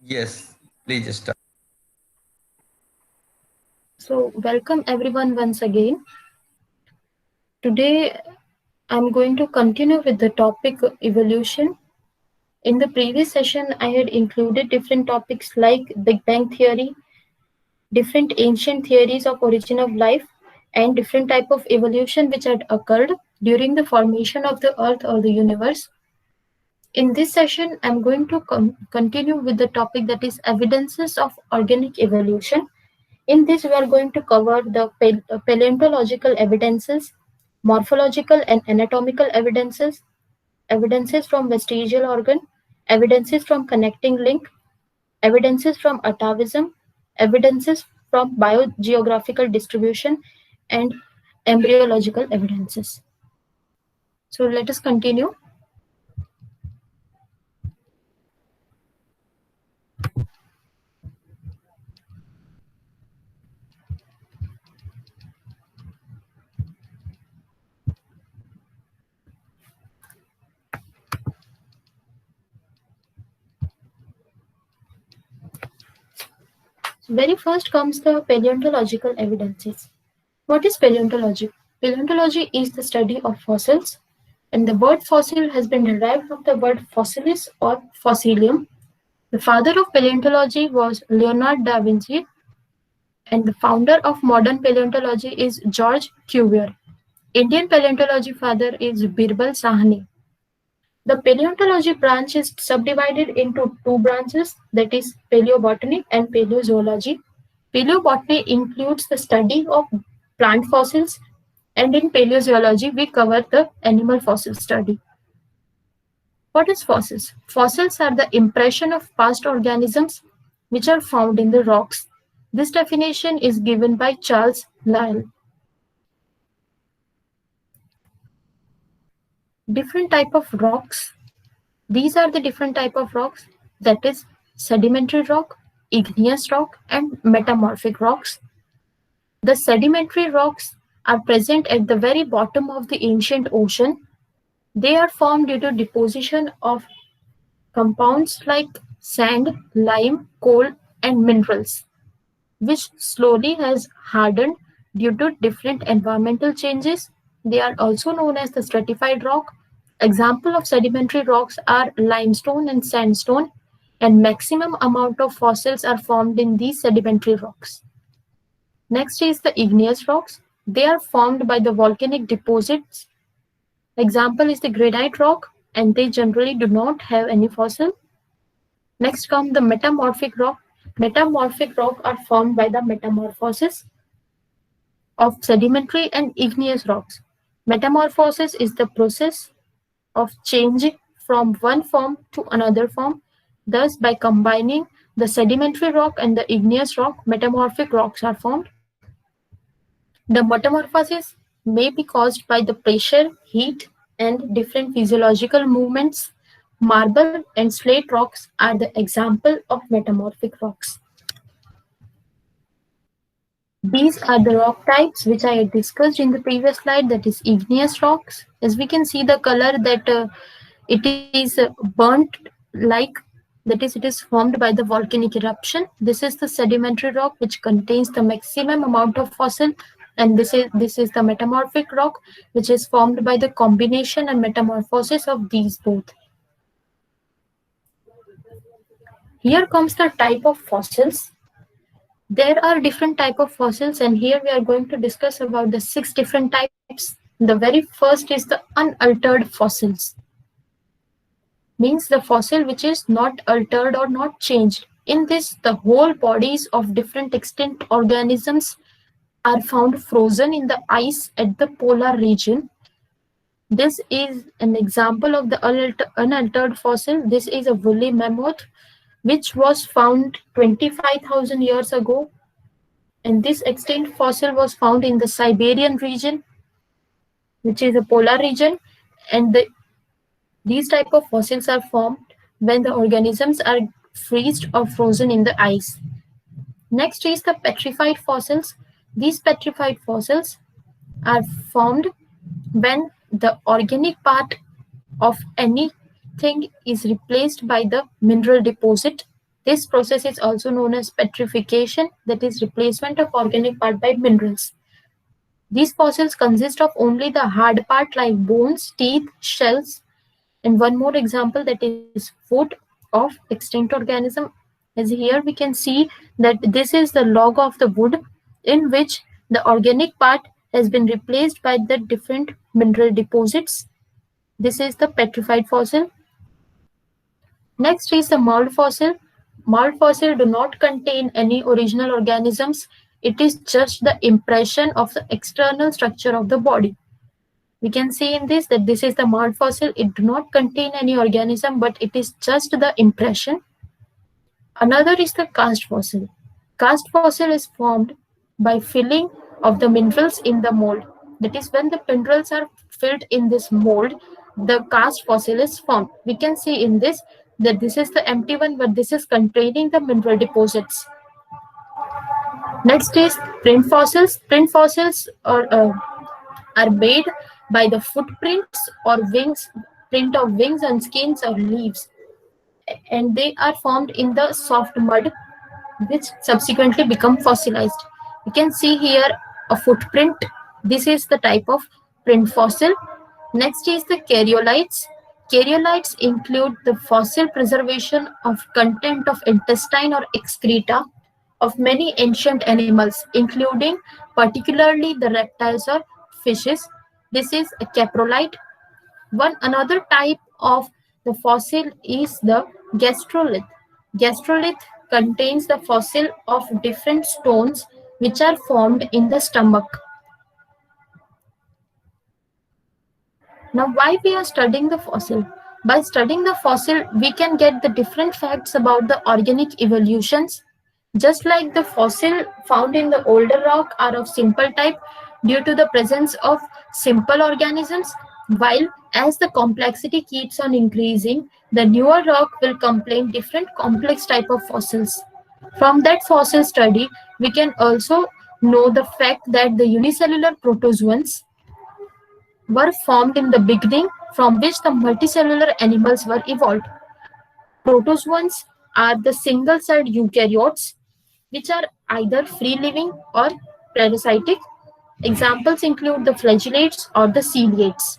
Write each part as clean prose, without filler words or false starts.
Yes, please start. So, welcome everyone once again. Today, I'm going to continue with the topic evolution. In the previous session, I had included different topics like Big Bang theory, different ancient theories of origin of life, and different type of evolution which had occurred during the formation of the Earth or the universe. In this session, I'm going to continue with the topic that is evidences of organic evolution. In this, we are going to cover the paleontological evidences, morphological and anatomical evidences, evidences from vestigial organ, evidences from connecting link, evidences from atavism, evidences from biogeographical distribution, and embryological evidences. So let us continue. Very first comes the paleontological evidences. What is paleontology? Paleontology is the study of fossils, and the word fossil has been derived from the word fossilis or fossilium. The father of paleontology was Leonardo da Vinci, and the founder of modern paleontology is George Cuvier. Indian paleontology father is Birbal Sahni. The paleontology branch is subdivided into two branches, that is paleobotany and paleozoology. Paleobotany includes the study of plant fossils, and in paleozoology we cover the animal fossil study. What is fossils? Fossils are the impression of past organisms which are found in the rocks. This definition is given by Charles Lyell. Different type of rocks. These are the different type of rocks, that is sedimentary rock, igneous rock, and metamorphic rocks. The sedimentary rocks are present at the very bottom of the ancient ocean. They are formed due to deposition of compounds like sand, lime, coal, and minerals, which slowly has hardened due to different environmental changes. They are also known as the stratified rock. Example of sedimentary rocks are limestone and sandstone, and maximum amount of fossils are formed in these sedimentary rocks. Next is the igneous rocks. They are formed by the volcanic deposits. Example is the granite rock, and they generally do not have any fossil. Next come the metamorphic rock. Metamorphic rock are formed by the metamorphosis of sedimentary and igneous rocks. Metamorphosis is the process of changing from one form to another form. Thus, by combining the sedimentary rock and the igneous rock, metamorphic rocks are formed. The metamorphosis may be caused by the pressure, heat, and different physiological movements. Marble and slate rocks are the example of metamorphic rocks. These are the rock types which I had discussed in the previous slide, that is igneous rocks. As we can see the color that it is burnt like, that is it is formed by the volcanic eruption. This is the sedimentary rock which contains the maximum amount of fossil, and this is the metamorphic rock which is formed by the combination and metamorphosis of these both. Here comes the type of fossils. There are different type of fossils, and here we are going to discuss about the 6 different types. The very first is the unaltered fossils. Means the fossil which is not altered or not changed. In this, the whole bodies of different extinct organisms are found frozen in the ice at the polar region. This is an example of the unaltered fossil. This is a woolly mammoth which was found 25,000 years ago, and this extinct fossil was found in the Siberian region, which is a polar region, and these type of fossils are formed when the organisms are freezed or frozen in the ice. Next is the petrified fossils. These petrified fossils are formed when the organic part of anything is replaced by the mineral deposit. This process is also known as petrification, that is replacement of organic part by minerals. These fossils consist of only the hard part like bones, teeth, shells, and one more example, that is foot of extinct organism. As here we can see that this is the log of the wood in which the organic part has been replaced by the different mineral deposits. This is the petrified fossil. Next is the mold fossil. Mold fossil do not contain any original organisms. It is just the impression of the external structure of the body. We can see in this that this is the mold fossil. It do not contain any organism, but it is just the impression. Another is the cast fossil. Cast fossil is formed by filling of the minerals in the mold. That is, when the minerals are filled in this mold, the cast fossil is formed. We can see in this that this is the empty one, but this is containing the mineral deposits. Next is print fossils. Print fossils are made by the footprints or wings, print of wings and skins or leaves, and they are formed in the soft mud, which subsequently become fossilized. You can see here a footprint. This is the type of print fossil. Next is the caryolites. Caryolites include the fossil preservation of content of intestine or excreta of many ancient animals, including particularly the reptiles or fishes. This is a caprolite. Another type of the fossil is the gastrolith. Gastrolith contains the fossil of different stones which are formed in the stomach. Now, why we are studying the fossil? By studying the fossil, we can get the different facts about the organic evolutions. Just like the fossil found in the older rock are of simple type due to the presence of simple organisms, while as the complexity keeps on increasing, the newer rock will contain different complex type of fossils. From that fossil study, we can also know the fact that the unicellular protozoans were formed in the beginning, from which the multicellular animals were evolved. Protozoans are the single-celled eukaryotes, which are either free-living or parasitic. Examples include the flagellates or the ciliates.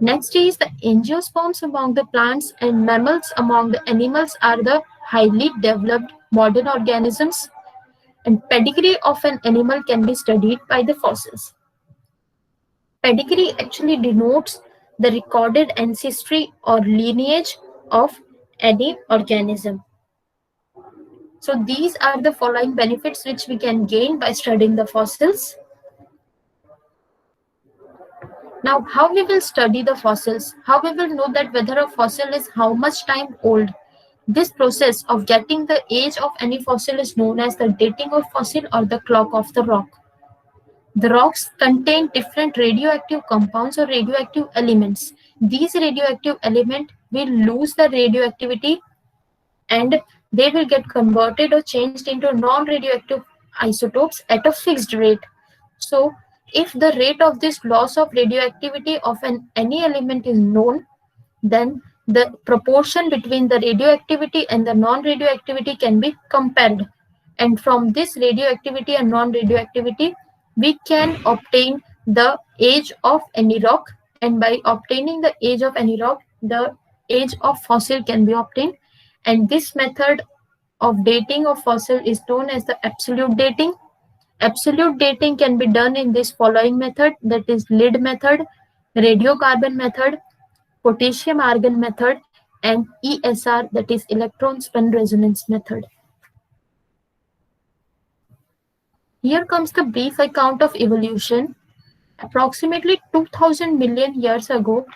Next is the angiosperms among the plants, and mammals among the animals are the highly developed modern organisms, and pedigree of an animal can be studied by the fossils. Pedigree actually denotes the recorded ancestry or lineage of any organism. So these are the following benefits which we can gain by studying the fossils. Now, how we will study the fossils? How we will know that whether a fossil is how much time old? This process of getting the age of any fossil is known as the dating of fossil or the clock of the rock. The rocks contain different radioactive compounds or radioactive elements. These radioactive elements will lose the radioactivity and they will get converted or changed into non-radioactive isotopes at a fixed rate. So, if the rate of this loss of radioactivity of any element is known, then the proportion between the radioactivity and the non-radioactivity can be compared. And from this radioactivity and non-radioactivity, we can obtain the age of any rock. And by obtaining the age of any rock, the age of fossil can be obtained. And this method of dating of fossil is known as the absolute dating. Absolute dating can be done in this following method, that is lid method, radiocarbon method, potassium argon method, and ESR, that is electron spin resonance method. Here comes the brief account of evolution. Approximately 2000 million years ago,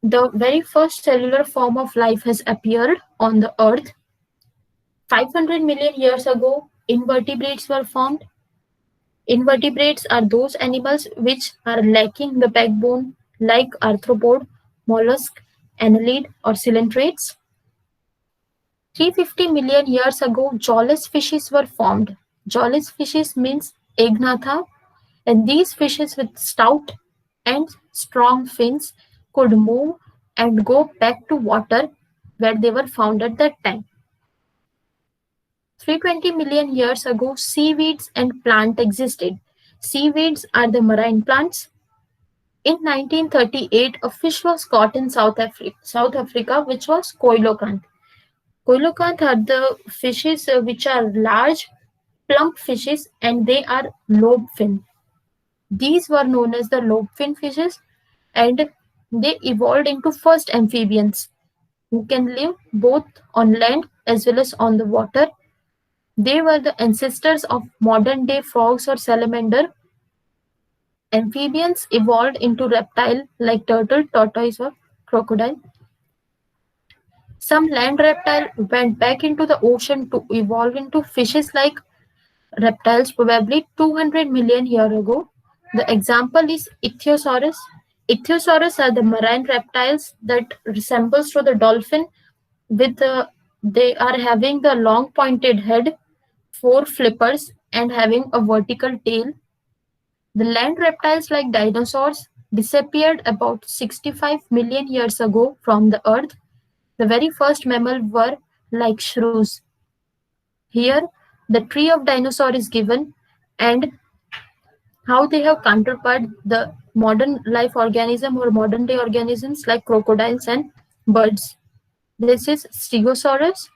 the very first cellular form of life has appeared on the earth. 500 million years ago, invertebrates were formed. Invertebrates are those animals which are lacking the backbone, like arthropod, mollusk, annelid, or coelentrates. 350 million years ago, jawless fishes were formed. Jawless fishes means agnatha, and these fishes with stout and strong fins could move and go back to water where they were found at that time. 320 million years ago, seaweeds and plant existed. Seaweeds are the marine plants. In 1938, a fish was caught in South Africa, which was coelacanth. Coelacanth are the fishes which are large, plump fishes, and they are lobe fin. These were known as the lobe fin fishes, and they evolved into first amphibians who can live both on land as well as on the water. They were the ancestors of modern day frogs or salamander. Amphibians evolved into reptile like turtle, tortoise, or crocodile. Some land reptile went back into the ocean to evolve into fishes like reptiles probably 200 million years ago. The example is Ichthyosaurus. Ichthyosaurus are the marine reptiles that resembles to the dolphin with they are having the long pointed head, four flippers, and having a vertical tail. The land reptiles like dinosaurs disappeared about 65 million years ago from the earth. The very first mammal were like shrews. Here, the tree of dinosaur is given and how they have counterpart the modern life organism or modern day organisms like crocodiles and birds. This is Stegosaurus,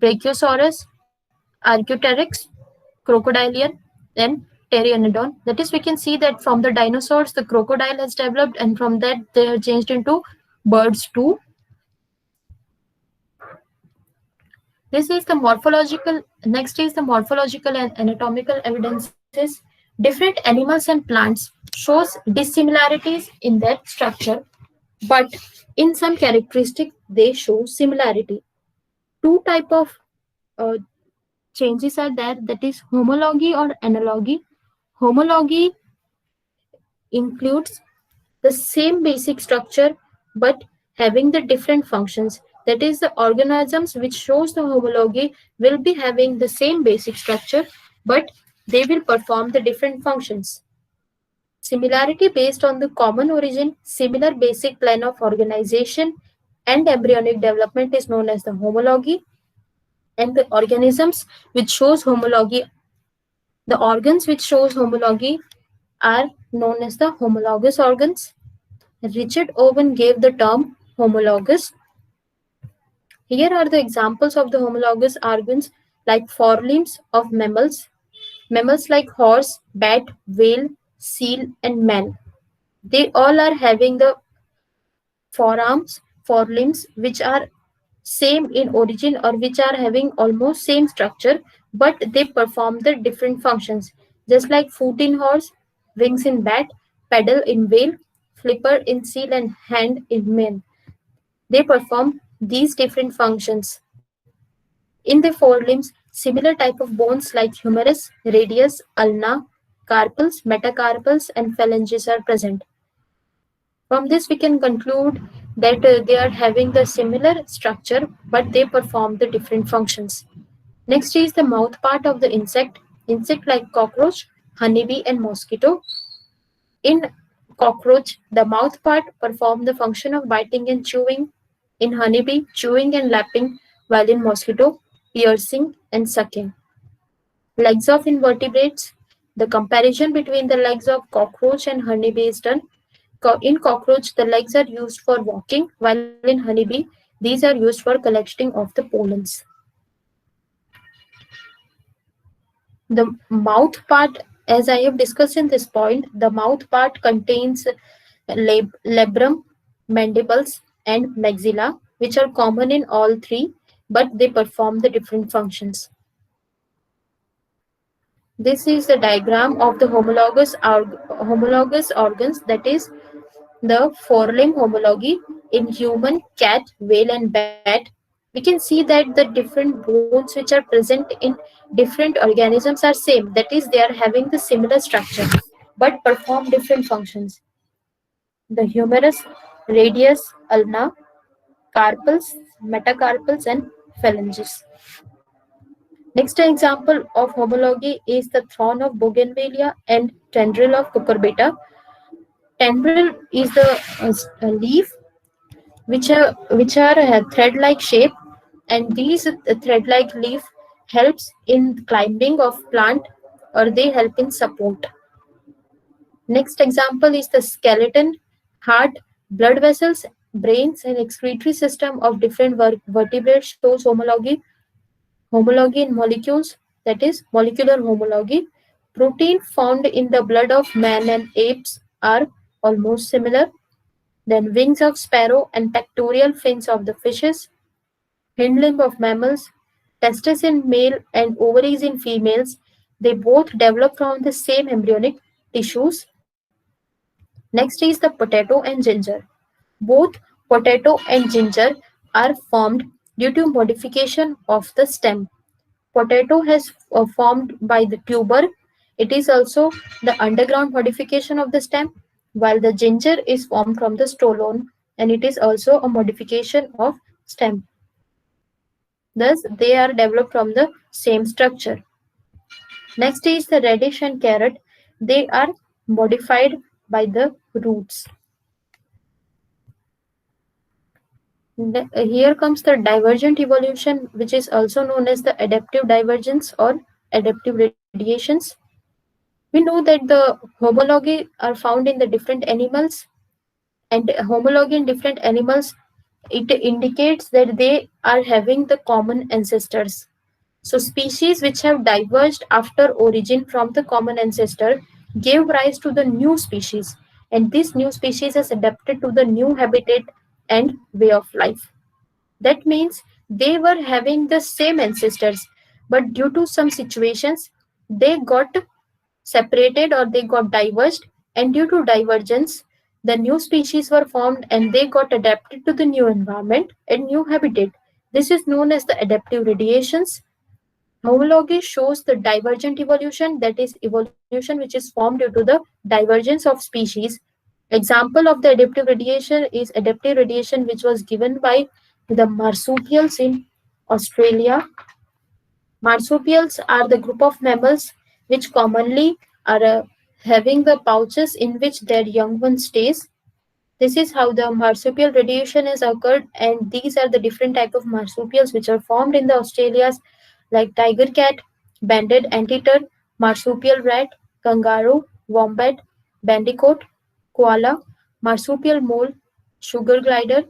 Brachiosaurus, Archaeopteryx, Crocodilian, and Pteranodon. That is, we can see that from the dinosaurs, the crocodile has developed, and from that they are changed into birds too. This is the morphological. Next is the morphological and anatomical evidences. Different animals and plants shows dissimilarities in their structure, but in some characteristics they show similarity. Two type of uh, changes are there, that is homology or analogy. Homology includes the same basic structure but having the different functions. That is, the organisms which shows the homology will be having the same basic structure but they will perform the different functions. Similarity based on the common origin, similar basic plan of organization, and embryonic development is known as the homology. And the organisms which shows homology, the organs which shows homology are known as the homologous organs. Richard Owen gave the term homologous. Here are the examples of the homologous organs like forelimbs of mammals. Mammals like horse, bat, whale, seal, and man. They all are having the forearms, forelimbs, which are same in origin or which are having almost same structure, but they perform the different functions. Just like foot in horse, wings in bat, pedal in whale, flipper in seal, and hand in man. They perform these different functions. In the forelimbs, similar type of bones like humerus, radius, ulna, carpals, metacarpals, and phalanges are present. From this, we can conclude that they are having the similar structure, but they perform the different functions. Next is the mouth part of the insect. Insect like cockroach, honeybee, and mosquito. In cockroach, the mouth part perform the function of biting and chewing. In honeybee, chewing and lapping, while in mosquito, piercing and sucking. Legs of invertebrates. The comparison between the legs of cockroach and honeybee is done. In cockroach, the legs are used for walking, while in honeybee, these are used for collecting of the pollens. The mouth part, as I have discussed in this point, the mouth part contains labrum, mandibles, and maxilla, which are common in all three, but they perform the different functions. This is the diagram of the homologous organs, that is the forelimb homology in human, cat, whale, and bat. We can see that the different bones which are present in different organisms are same. That is, they are having the similar structure, but perform different functions. The humerus, radius, ulna, carpals, metacarpals, and phalanges. Next example of homology is the thorn of bougainvillea and tendril of cucurbita. Tendril is the leaf which are a thread-like shape, and these thread-like leaf helps in climbing of plant, or they help in support. Next example is the skeleton, heart, blood vessels, brains, and excretory system of different vertebrates shows homology. Homology in molecules, that is molecular homology. Protein found in the blood of man and apes are almost similar. Then wings of sparrow and pectoral fins of the fishes, hind limb of mammals, testes in male and ovaries in females, they both develop from the same embryonic tissues. Next is the potato and ginger. Both potato and ginger are formed due to modification of the stem. Potato has formed by the tuber. It is also the underground modification of the stem, while the ginger is formed from the stolon, and it is also a modification of stem. Thus, they are developed from the same structure. Next is the radish and carrot. They are modified by the roots. Here comes the divergent evolution, which is also known as the adaptive divergence or adaptive radiations. We know that the homology are found in the different animals, and homology in different animals, it indicates that they are having the common ancestors. So species which have diverged after origin from the common ancestor gave rise to the new species, and this new species has adapted to the new habitat and way of life. That means they were having the same ancestors, but due to some situations, they got separated or they got diverged, and due to divergence, the new species were formed and they got adapted to the new environment and new habitat. This is known as the adaptive radiations. Homology shows the divergent evolution, that is, evolution which is formed due to the divergence of species. Example of the adaptive radiation is adaptive radiation which was given by the marsupials in Australia. Marsupials are the group of mammals which commonly are having the pouches in which their young one stays. This is how the marsupial radiation has occurred, and these are the different type of marsupials which are formed in the Australias, like tiger cat, banded anteater, marsupial rat, kangaroo, wombat, bandicoot, koala, marsupial mole, sugar glider,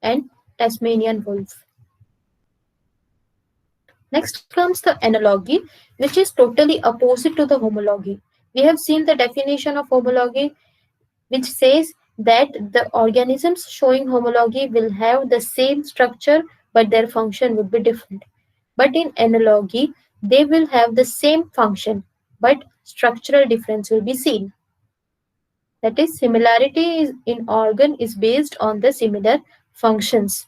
and Tasmanian wolf. Next comes the analogy, which is totally opposite to the homology. We have seen the definition of homology, which says that the organisms showing homology will have the same structure, but their function would be different. But in analogy, they will have the same function, but structural difference will be seen. That is, similarity in organ is based on the similar functions.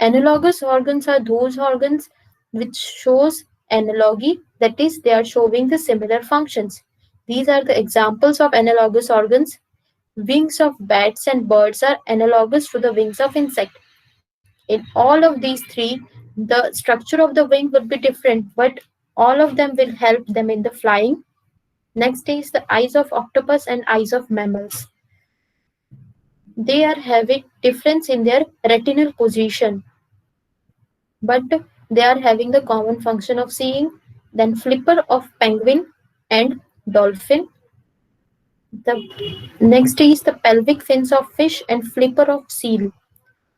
Analogous organs are those organs which shows analogy, that is, they are showing the similar functions. These are the examples of analogous organs. Wings of bats and birds are analogous to the wings of insect. In all of these three, the structure of the wing would be different, but all of them will help them in the flying. Next is the eyes of octopus and eyes of mammals. They are having difference in their retinal position, but they are having the common function of seeing. Then flipper of penguin and dolphin. The next is the pelvic fins of fish and flipper of seal.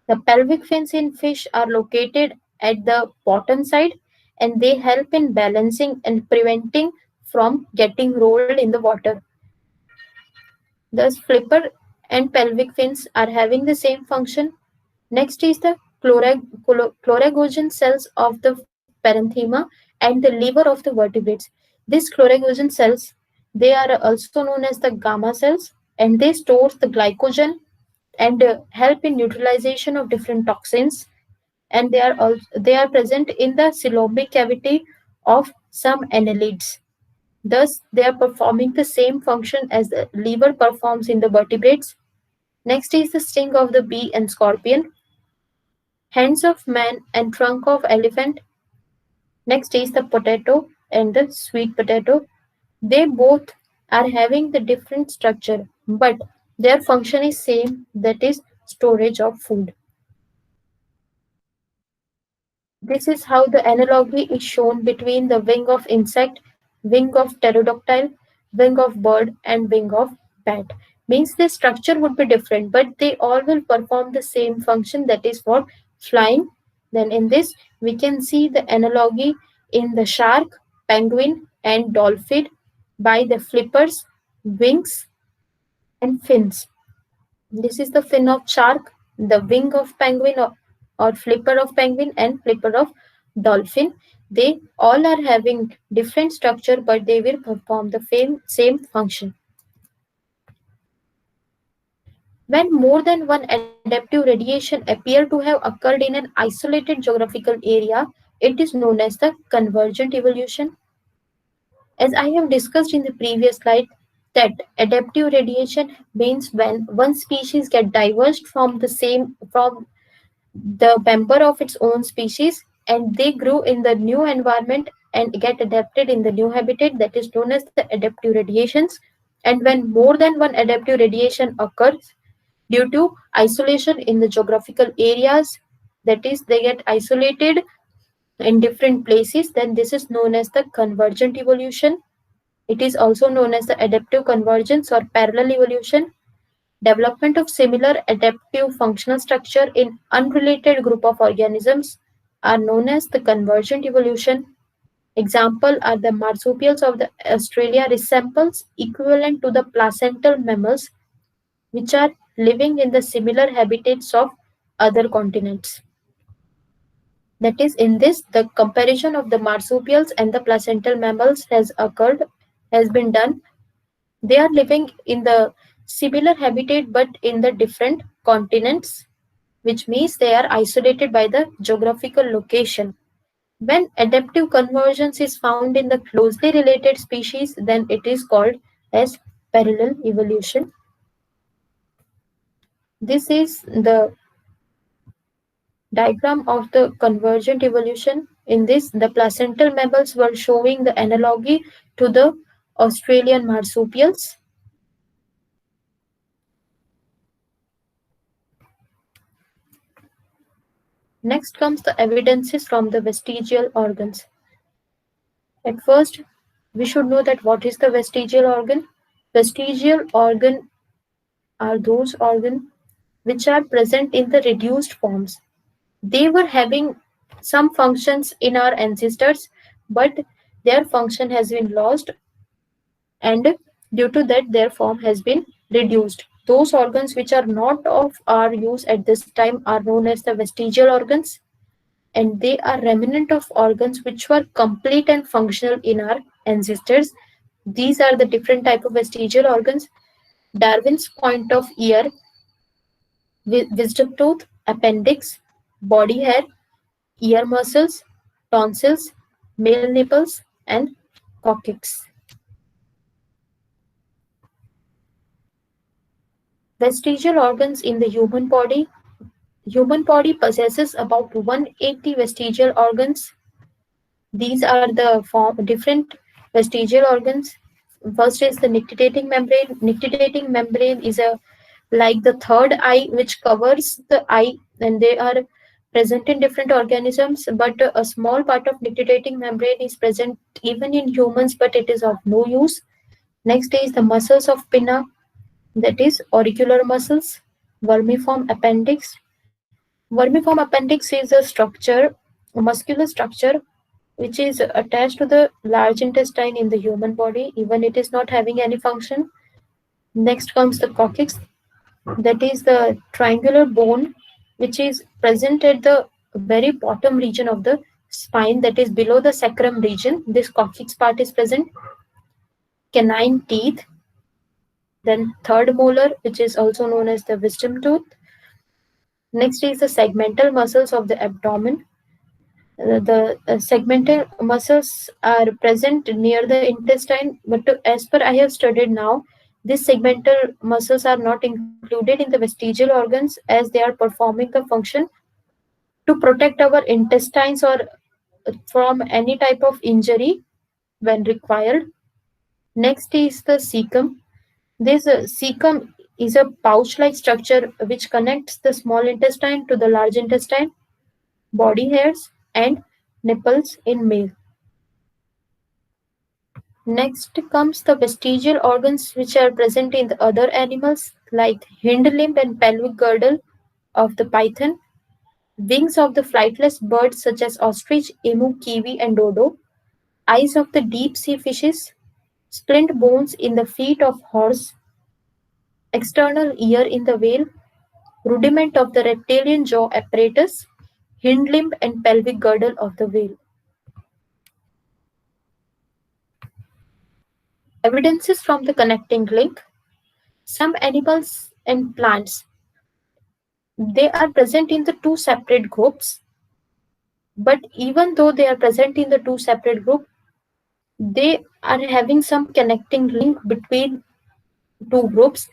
The pelvic fins in fish are located at the bottom side, and they help in balancing and preventing from getting rolled in the water. Thus, flipper and pelvic fins are having the same function. Next is the chloragogen cells of the parenchyma and the liver of the vertebrates. These chloragogen cells, they are also known as the gamma cells, and they store the glycogen and help in neutralization of different toxins, and they are present in the coelomic cavity of some annelids. Thus, they are performing the same function as the liver performs in the vertebrates. Next is the sting of the bee and scorpion, hands of man and trunk of elephant. Next is the potato and the sweet potato. They both are having the different structure, but their function is same, that is storage of food. This is how the analogy is shown between the wing of insect, wing of pterodactyl, wing of bird, and wing of bat. Means the structure would be different, but they all will perform the same function, that is for flying. Then in this, we can see the analogy in the shark, penguin, and dolphin by the flippers, wings, and fins. This is the fin of shark, the wing of penguin or flipper of penguin and flipper of dolphin. They all are having different structure, but they will perform the same function. When more than one adaptive radiation appear to have occurred in an isolated geographical area, it is known as the convergent evolution. As I have discussed in the previous slide, that adaptive radiation means when one species get diverged from the member of its own species and they grew in the new environment and get adapted in the new habitat, that is known as the adaptive radiations. And when more than one adaptive radiation occurs due to isolation in the geographical areas, that is they get isolated in different places, then this is known as the convergent evolution. It is also known as the adaptive convergence or parallel evolution. Development of similar adaptive functional structure in unrelated group of organisms are known as the convergent evolution. Example are the marsupials of the Australia resembles equivalent to the placental mammals which are living in the similar habitats of other continents. That is, in this, the comparison of the marsupials and the placental mammals has been done. They are living in the similar habitat but in the different continents, which means they are isolated by the geographical location. When adaptive convergence is found in the closely related species, then it is called as parallel evolution. This is the diagram of the convergent evolution. In this, the placental mammals were showing the analogy to the Australian marsupials. Next comes the evidences from the vestigial organs. At first, we should know that what is the vestigial organ. Vestigial organ are those organs which are present in the reduced forms. They were having some functions in our ancestors, but their function has been lost, and due to that, their form has been reduced. Those organs which are not of our use at this time are known as the vestigial organs, and they are remnant of organs which were complete and functional in our ancestors. These are the different type of vestigial organs. Darwin's point of ear, wisdom tooth, appendix, body hair, ear muscles, tonsils, male nipples, and coccyx. Vestigial organs in the human body. Human body possesses about 180 vestigial organs. These are the different vestigial organs. First is the nictitating membrane. Nictitating membrane is a like the third eye which covers the eye, and they are present in different organisms, but a small part of nictitating membrane is present even in humans, but it is of no use. Next is the muscles of pinna, that is auricular muscles. Vermiform appendix. Vermiform appendix is a muscular structure which is attached to the large intestine in the human body, even it is not having any function. Next comes the coccyx, that is the triangular bone which is present at the very bottom region of the spine, that is below the sacrum region. This coccyx part is present. Canine teeth, then third molar, which is also known as the wisdom tooth. Next is the segmental muscles of the abdomen. The segmental muscles are present near the intestine, but as per I have studied now, these segmental muscles are not included in the vestigial organs as they are performing the function to protect our intestines or from any type of injury when required. Next is the cecum. This cecum is a pouch-like structure which connects the small intestine to the large intestine. Body hairs. and nipples in male. Next comes the vestigial organs which are present in the other animals like hind limb and pelvic girdle of the python, wings of the flightless birds such as ostrich, emu, kiwi, and dodo, eyes of the deep sea fishes, splint bones in the feet of horse, external ear in the whale, rudiment of the reptilian jaw apparatus, hind limb and pelvic girdle of the whale. Evidences from the connecting link. Some animals and plants, they are present in the two separate groups, but even though they are present in the two separate groups, they are having some connecting link between two groups,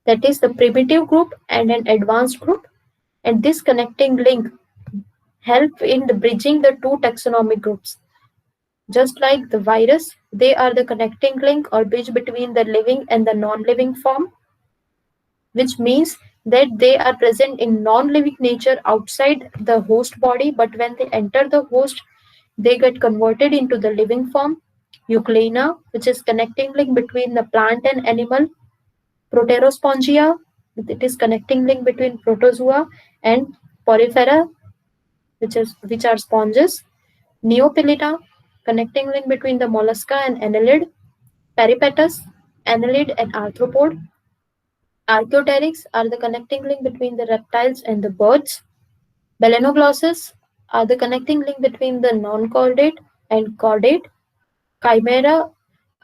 that is the primitive group and an advanced group, and this connecting link help in the bridging the two taxonomic groups. Just like the virus, they are the connecting link or bridge between the living and the non-living form, which means that they are present in non-living nature outside the host body, but when they enter the host, they get converted into the living form. Euglena, which is connecting link between the plant and animal. Proterospongia, it is connecting link between protozoa and porifera, which are sponges. Neopilita, connecting link between the mollusca and annelid. Peripatus, annelid and arthropod. Archaeopteryx are the connecting link between the reptiles and the birds. Balanoglossus are the connecting link between the non-chordate and chordate. Chimera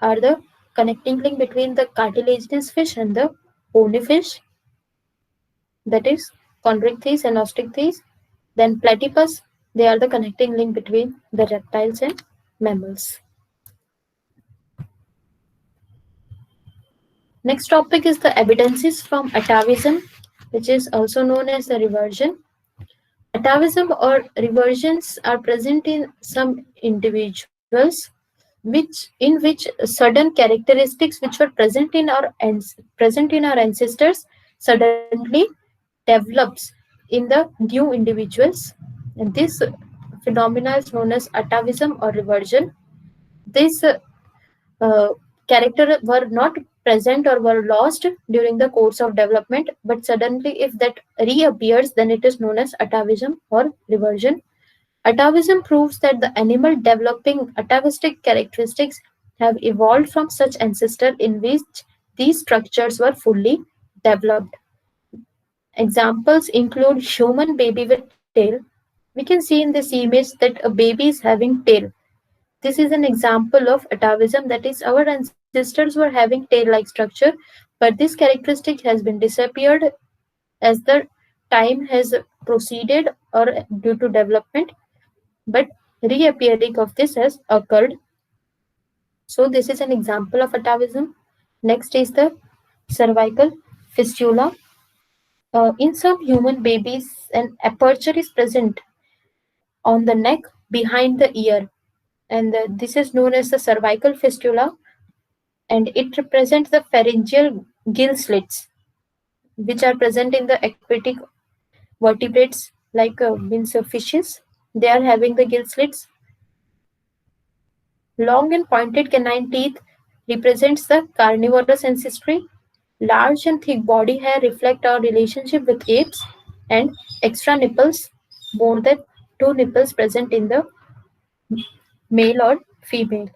are the connecting link between the cartilaginous fish and the bony fish, that is chondrichthyes and osteichthyes. Then platypus, they are the connecting link between the reptiles and mammals. Next topic is the evidences from atavism, which is also known as the reversion. Atavism or reversions are present in some individuals in which certain characteristics which were present in our ancestors suddenly develops in the new individuals, and this phenomena is known as atavism or reversion. This character were not present or were lost during the course of development, but suddenly if that reappears, then it is known as atavism or reversion. Atavism proves that the animal developing atavistic characteristics have evolved from such ancestor in which these structures were fully developed. Examples include human baby with tail. We can see in this image that a baby is having tail. This is an example of atavism, that is our ancestors were having tail-like structure, but this characteristic has been disappeared as the time has proceeded or due to development, but reappearing of this has occurred. So this is an example of atavism. Next is the cervical fistula. In some human babies, an aperture is present on the neck behind the ear, and this is known as the cervical fistula, and it represents the pharyngeal gill slits, which are present in the aquatic vertebrates like means fishes. They are having the gill slits. Long and pointed canine teeth represents the carnivorous ancestry. Large and thick body hair reflect our relationship with apes, and extra nipples, more than two nipples present in the male or female.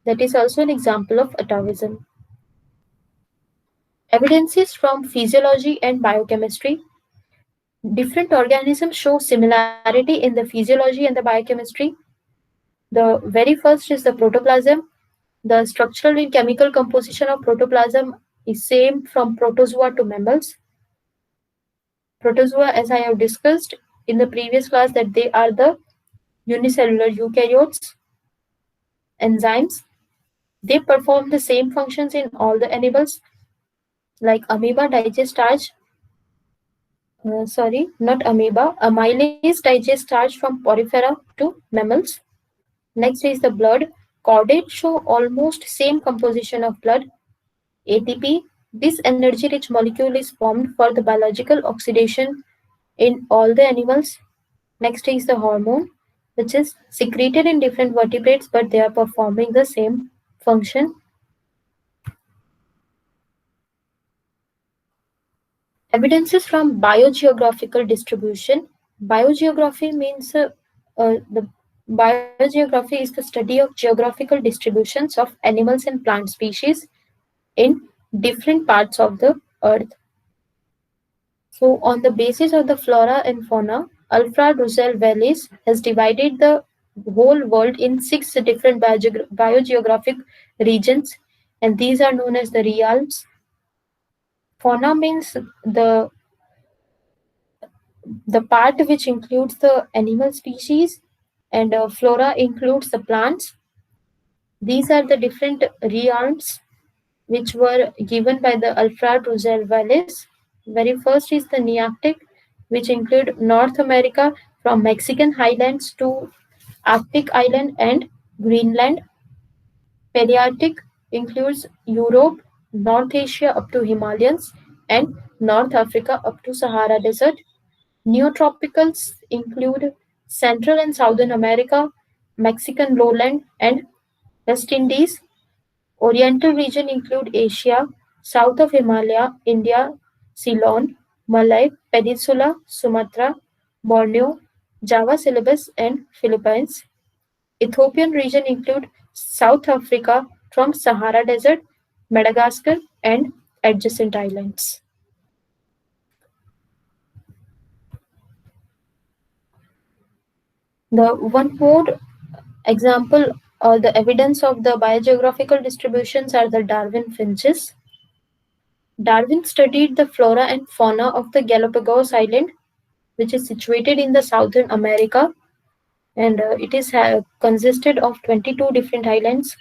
That is also an example of atavism. Evidences from physiology and biochemistry. Different organisms show similarity in the physiology and the biochemistry. The very first is the protoplasm. The structural and chemical composition of protoplasm is same from protozoa to mammals. Protozoa, as I have discussed in the previous class, that they are the unicellular eukaryotes. Enzymes, they perform the same functions in all the animals, like amoeba digest starch. Not amoeba. Amylase digest starch from porifera to mammals. Next is the blood. Chordates show almost same composition of blood. ATP, this energy-rich molecule is formed for the biological oxidation in all the animals. Next is the hormone, which is secreted in different vertebrates, but they are performing the same function. Evidences from biogeographical distribution. Biogeography means the biogeography is the study of geographical distributions of animals and plant species in different parts of the earth. So, on the basis of the flora and fauna, Alfred Russel Wallace has divided the whole world in six different biogeographic regions, and these are known as the realms. Fauna means the part which includes the animal species, and flora includes the plants. These are the different realms which were given by the Alfred Russel Wallace. Very first is the Nearctic, which include North America from Mexican highlands to Arctic island and Greenland. Palearctic includes Europe, North Asia up to Himalayas, and North Africa up to Sahara Desert. Neotropicals include Central and Southern America, Mexican lowland, and West Indies. Oriental region include Asia, south of Himalaya, India, Ceylon, Malay Peninsula, Sumatra, Borneo, Java Celebes, and Philippines. Ethiopian region include South Africa from Sahara Desert, Madagascar, and adjacent islands. The one more example or the evidence of the biogeographical distributions are the Darwin finches. Darwin studied the flora and fauna of the Galapagos Island, which is situated in the southern America, and it is consisted of 22 different islands.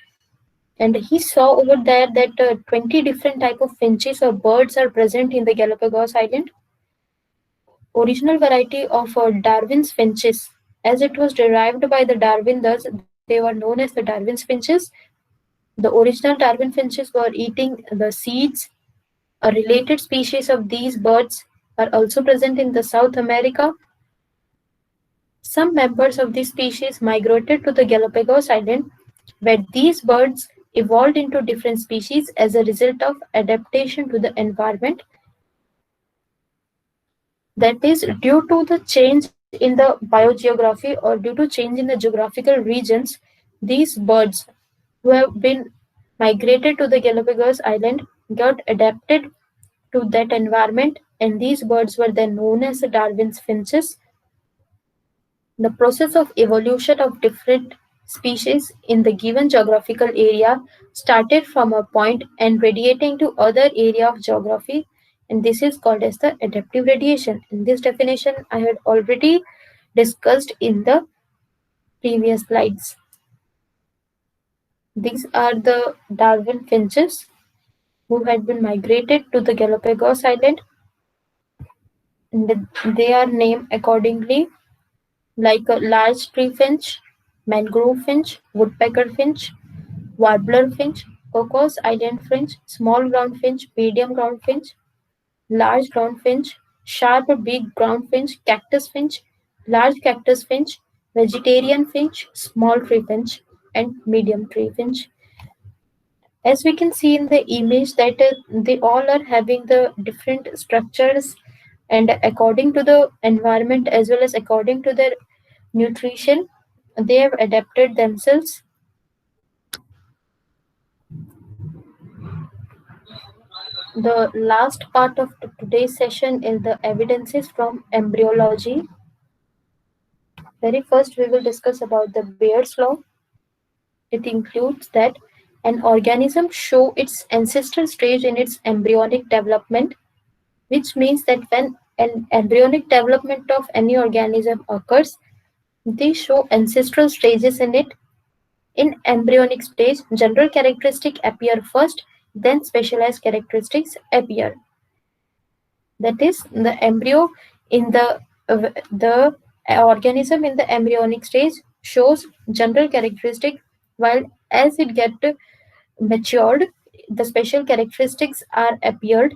And he saw over there that 20 different type of finches or birds are present in the Galapagos Island. Original variety of Darwin's finches, as it was derived by the Darwin, thus they were known as the Darwin's finches. The original Darwin finches were eating the seeds. A related species of these birds are also present in the South America. Some members of this species migrated to the Galapagos Island, where these birds evolved into different species as a result of adaptation to the environment. That is due to the change in the biogeography or due to change in the geographical regions, these birds who have been migrated to the Galapagos Island got adapted to that environment, and these birds were then known as the Darwin's finches. The process of evolution of different species in the given geographical area started from a point and radiating to other area of geography, and this is called as the adaptive radiation. In this definition I had already discussed in the previous slides. These are the Darwin finches who had been migrated to the Galapagos Island, and they are named accordingly, like a large tree finch, mangrove finch, woodpecker finch, warbler finch, cocos island finch, small ground finch, medium ground finch, large ground finch, sharp big ground finch, cactus finch, large cactus finch, vegetarian finch, small tree finch, and medium tree finch. As we can see in the image that they all are having the different structures, and according to the environment as well as according to their nutrition, they have adapted themselves. The last part of today's session is the evidences from embryology. Very first, we will discuss about the Bayer's law. It includes that an organism show its ancestral stage in its embryonic development, which means that when an embryonic development of any organism occurs, they show ancestral stages in it. In embryonic stage, general characteristics appear first, then specialized characteristics appear. That is, the embryo in the organism in the embryonic stage shows general characteristic, while as it get matured, the special characteristics are appeared.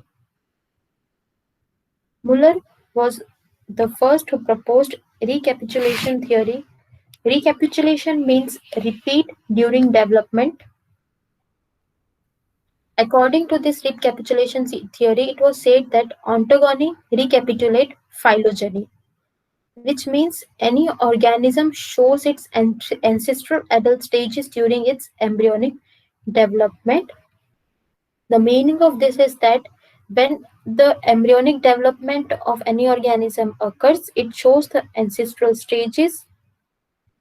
Muller was the first who proposed recapitulation theory. Recapitulation means repeat during development. According to this recapitulation theory, it was said that ontogeny recapitulate phylogeny, which means any organism shows its ancestral adult stages during its embryonic development. The meaning of this is that when the embryonic development of any organism occurs, it shows the ancestral stages,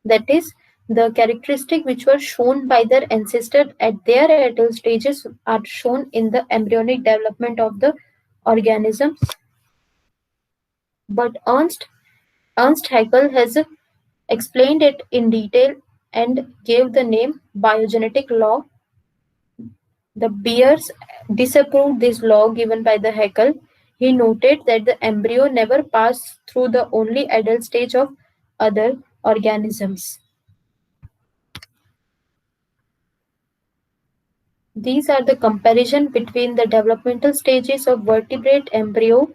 that is, the characteristics which were shown by their ancestor at their adult stages are shown in the embryonic development of the organism. But Ernst Haeckel has explained it in detail and gave the name biogenetic law. The Beers disapproved this law given by the Haeckel. He noted that the embryo never passed through the only adult stage of other organisms. These are the comparison between the developmental stages of vertebrate embryo,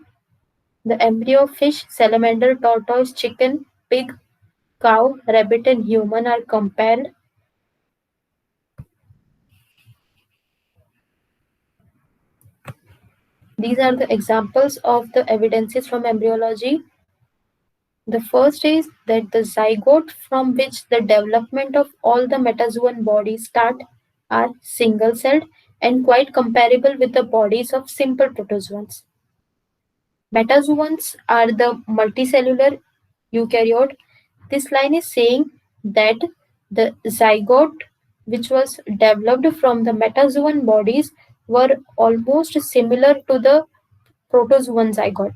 the embryo of fish, salamander, tortoise, chicken, pig, cow, rabbit, and human are compared. These are the examples of the evidences from embryology. The first is that the zygote from which the development of all the metazoan bodies start are single-celled and quite comparable with the bodies of simple protozoans. Metazoans are the multicellular eukaryote. This line is saying that the zygote which was developed from the metazoan bodies were almost similar to the protozoan zygote.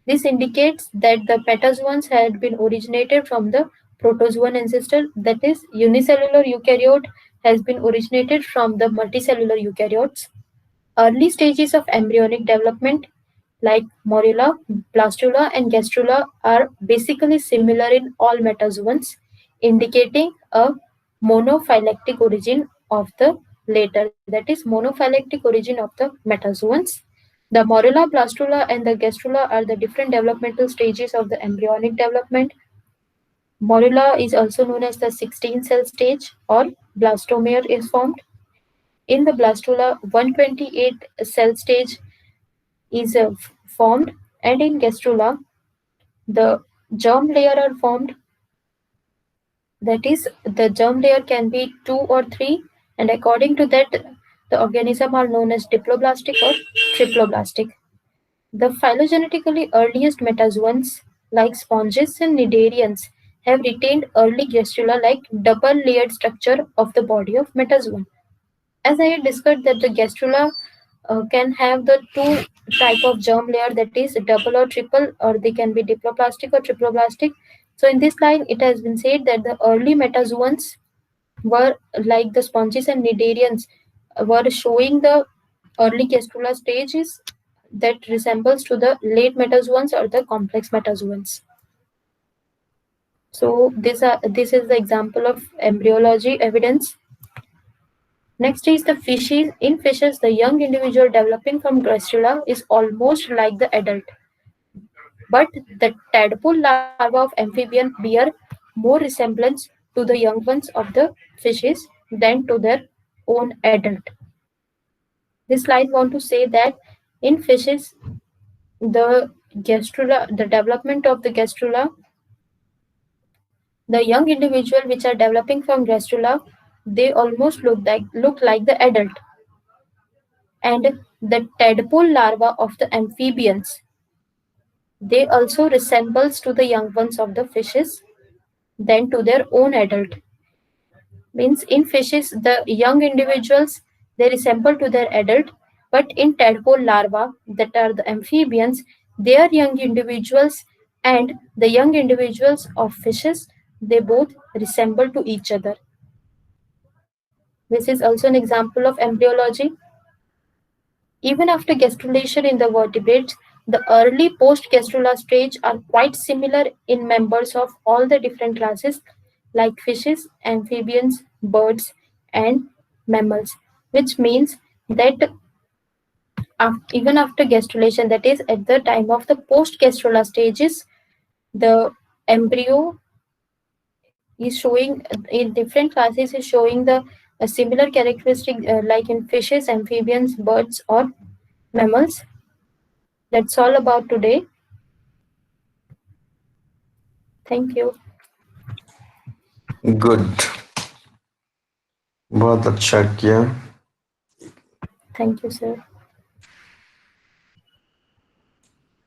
This indicates that the metazoans had been originated from the protozoan ancestor, that is, unicellular eukaryote has been originated from the multicellular eukaryotes. Early stages of embryonic development like morula, blastula, and gastrula are basically similar in all metazoans, indicating a monophyletic origin of the later, that is, monophyletic origin of the metazoans. The morula, blastula, and the gastrula are the different developmental stages of the embryonic development. Morula is also known as the 16-cell stage, or blastomere is formed. In the blastula, 128 cell stage is formed, and in gastrula, the germ layer are formed. That is, the germ layer can be 2 or 3, and according to that, the organism are known as diploblastic or triploblastic. The phylogenetically earliest metazoans, like sponges and cnidarians, have retained early gastrula like double-layered structure of the body of metazoan. As I had discussed that the gastrula can have the two type of germ layer, that is double or triple, or they can be diploblastic or triploblastic. So in this line, it has been said that the early metazoans were like the sponges and cnidarians were showing the early gastrula stages that resembles to the late metazoans or the complex metazoans. So this is the example of embryology evidence. Next is the fishes. In fishes, the young individual developing from gastrula is almost like the adult. But the tadpole larvae of amphibian bear more resemblance to the young ones of the fishes than to their own adult. This slide want to say that in fishes, the development of the gastrula, the young individual which are developing from gastrula, they almost look like the adult. And the tadpole larva of the amphibians, they also resembles to the young ones of the fishes than to their own adult. Means in fishes, the young individuals, they resemble to their adult, but in tadpole larvae, that are the amphibians, they are young individuals, and the young individuals of fishes, they both resemble to each other. This is also an example of embryology. Even after gastrulation in the vertebrates, the early post-gastrula stage are quite similar in members of all the different classes like fishes, amphibians, birds, and mammals, which means that even after gastrulation, that is at the time of the post-gastrula stages, the embryo is showing in different classes is showing the similar characteristic like in fishes, amphibians, birds, or mammals. That's all about today. Thank you. Good. बहुत अच्छा किया. Thank you, sir.